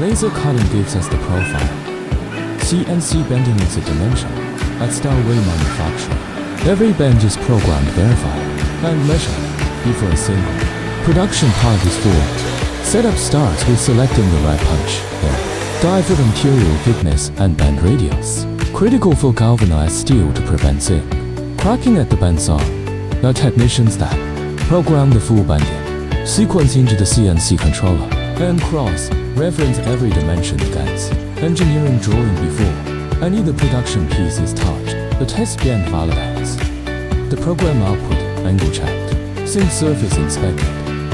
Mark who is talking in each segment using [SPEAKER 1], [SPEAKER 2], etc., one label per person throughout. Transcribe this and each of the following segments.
[SPEAKER 1] Laser cutting gives us the profile. CNC bending is a dimension. At Starway Manufacturing, every bend is programmed, verified, and measured before a single production part is formed. Setup starts with selecting the right punch, then die for the material thickness and bend radius, critical for galvanized steel to prevent zinc cracking at the bend saw. Now technicians that program the full bending sequence into the CNC controller and cross-reference every dimension against engineering drawing before any of the production piece is touched. The test bend validates. The program output angle checked. Zinc surface inspected.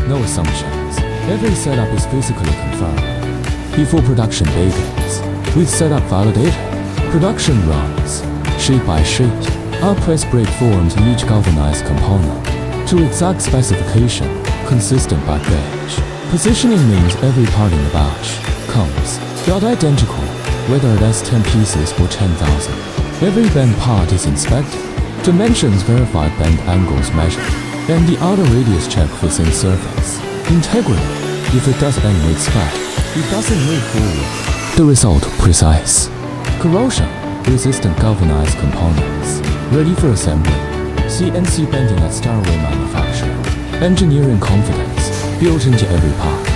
[SPEAKER 1] No assumptions. Every setup is physically confirmed before production begins. With setup validated, production runs sheet by sheet. Our press brake forms each galvanized component to exact specification, consistent by gauge. Positioning means every part in the batch comes out identical, whether it has 10 pieces or 10,000. Every bend part is inspected, dimensions verified, bend angles measured, and the outer radius checked for zinc surface integrity. If it does bend mid-spat, it doesn't move forward. The result precise. Corrosion-resistant galvanized components ready for assembly. CNC bending at Starway Manufacturing. Engineering confidence built into every part.